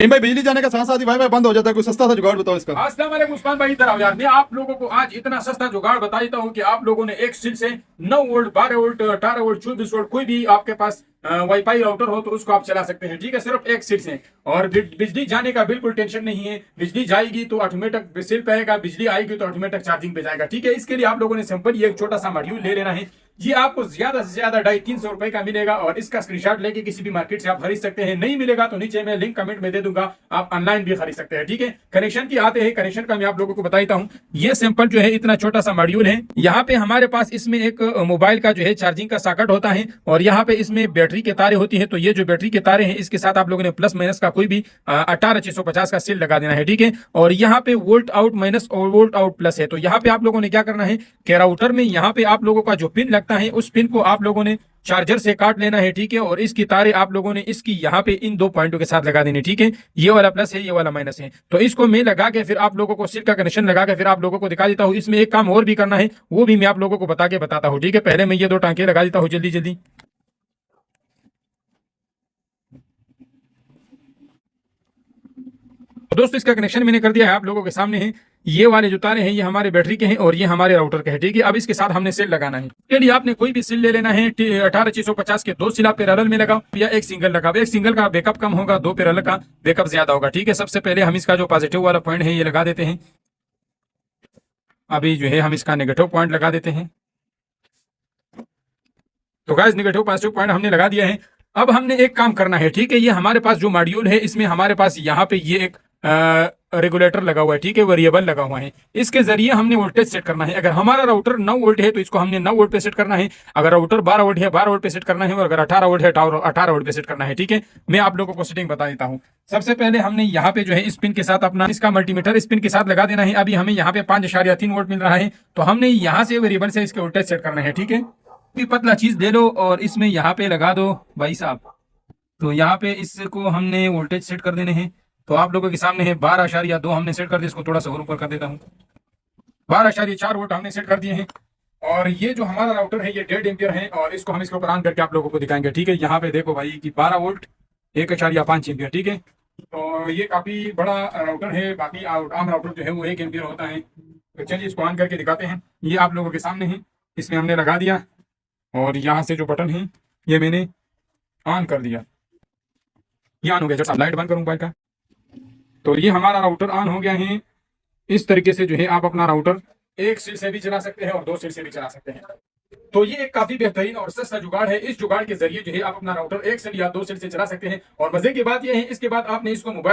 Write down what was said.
भाई बिजली जाने का साथ साथ ही वाईफाई बंद हो जाता है, कोई सस्ता सा जुगाड़ बताओ इसका। अस्सलाम वालेकुम उस्मान भाई, इधर आओ यार। मैं आप लोगों को आज इतना सस्ता जुगाड़ बता देता हूँ कि आप लोगों ने एक सिल से 9 वोल्ट, 12 वोल्ट, 18 वोल्ट, 24 वोल्ट कोई भी आपके पास वाईफाई राउटर हो तो उसको आप चला सकते हैं। ठीक है, सिर्फ एक सिल से। और बिजली जाने का बिल्कुल टेंशन नहीं है। बिजली जाएगी तो ऑटोमेटिक सिल पे आएगा, बिजली आएगी तो ऑटोमेटिक चार्जिंग पे जाएगा। ठीक है, इसके लिए आप लोगों ने सिंपल ये एक छोटा सा मॉड्यूल ले लेना है। ये आपको ज्यादा से ज्यादा 250-300 रुपए का मिलेगा और इसका स्क्रीनशॉट लेके किसी भी मार्केट से आप खरीद सकते हैं। नहीं मिलेगा तो नीचे मैं लिंक कमेंट में दे दूंगा, आप ऑनलाइन भी खरीद सकते हैं। ठीक है, कनेक्शन की आते हैं। कनेक्शन का मैं आप लोगों को बताता हूँ। ये सिंपल जो है इतना छोटा सा मॉड्यूल है। यहाँ पे हमारे पास इसमें एक मोबाइल का जो है चार्जिंग का सॉकेट होता है और यहाँ पे इसमें बैटरी के तारे होती है। तो ये जो बैटरी के तारे हैं इसके साथ आप लोगों ने प्लस माइनस का कोई भी 18650 का सेल लगा देना है। ठीक है, और यहाँ पे वोल्ट आउट माइनस और वोल्ट आउट प्लस है। तो यहाँ पे आप लोगों ने क्या करना है कि राउटर में यहाँ पे आप लोगों का जो पिन लगता है उस पिन को आप लोगों ने चार्जर से काट लेना है। ठीक है, और इसकी तारे आप लोगों ने इसकी यहाँ पे इन 2 पॉइंटों के साथ लगा देनी। ठीक है, ये वाला प्लस है, ये वाला माइनस है। तो इसको मैं लगा के फिर आप लोगों को सिल का कनेक्शन लगा के फिर आप लोगों को दिखा देता हूँ। इसमें एक काम और भी करना है, वो भी मैं आप लोगों को बताता हूँ। ठीक है, पहले मैं ये 2 टांके लगा देता हूँ जल्दी जल्दी। तो दोस्तों इसका कनेक्शन मैंने कर दिया है, आप लोगों के सामने है। ये वाले जो तारे हैं ये हमारे बैटरी के हैं और ये हमारे राउटर के हैं। ठीक है, अब इसके साथ हमने सेल लगाना है। इसके लिए आपने कोई भी सेल ले लेना है। 18650 के 2 सेल आप पैरेलल में लगाओ या एक सिंगल लगाओ। एक सिंगल का बैकअप कम होगा, 2 पैरेलल का बैकअप ज्यादा होगा। ठीक है, सबसे पहले हम इसका जो पॉजिटिव वाला पॉइंट है ये लगा देते हैं। अभी जो है हम इसका नेगेटिव पॉइंट लगा देते हैं। तो गाइस नेगेटिव पॉजिटिव पॉइंट हमने लगा दिया है। अब हमने एक काम करना है। ठीक है, ये हमारे पास जो मॉड्यूल है इसमें हमारे पास यहाँ पे ये एक रेगुलेटर लगा हुआ है। ठीक है, वेरिएबल लगा हुआ है। इसके जरिए हमने वोल्टेज सेट करना है। अगर हमारा राउटर 9 वोल्ट है तो इसको हमने 9 वोल्ट पे सेट करना है। अगर राउटर 12 वोल्ट है 12 वोल्ट पे सेट करना है और अगर 18 वोल्ट है 18 वोल्ट पे सेट करना है। ठीक है, मैं आप लोगों को सेटिंग बता देता हूँ। सबसे पहले हमने यहाँ पे जो है इस पिन के साथ अपना इसका मल्टीमीटर इस पिन के साथ लगा देना है। अभी हमें यहाँ पे 5.3 वोल्ट मिल रहा है तो हमने यहाँ से वेरिएबल से इसके वोल्टेज सेट करना है। ठीक है, पतला चीज ले लो और इसमें यहाँ पे लगा दो भाई साहब। तो यहाँ पे इसको हमने वोल्टेज सेट कर देने हैं। तो आप लोगों के सामने है 12.2 हमने सेट कर दिया। इसको थोड़ा सा और ऊपर कर देता हूँ। 12.4 वोल्ट हमने सेट कर दिए हैं। और ये जो हमारा राउटर है ये 1.5 एम्पियर है और इसको हम इसके ऊपर ऑन करके आप लोगों को दिखाएंगे। ठीक है, यहाँ पे देखो भाई कि 12 वोल्ट 1.5 एम्पियर। ठीक है, तो ये काफी बड़ा राउटर है। बाकी आम राउटर जो है वो 1 एम्पियर होता है। तो चलिए इसको ऑन करके दिखाते हैं। ये आप लोगों के सामने है, इसमें हमने लगा दिया और यहाँ से जो बटन है ये मैंने ऑन कर दिया। ये ऑन हो गया। जब लाइट बंद करूँ मोबाइल का तो ये हमारा राउटर ऑन हो गया है। इस तरीके से जो है आप अपना राउटर एक सिल से भी चला सकते हैं और 2 सिल से भी चला सकते हैं। तो ये एक काफी बेहतरीन और सस्ता जुगाड़ है। इस जुगाड़ के जरिए जो है आप अपना राउटर एक सिल या 2 सिल से चला सकते हैं। और मजे की बात यह है इसके बाद आपने इसको मोबाइल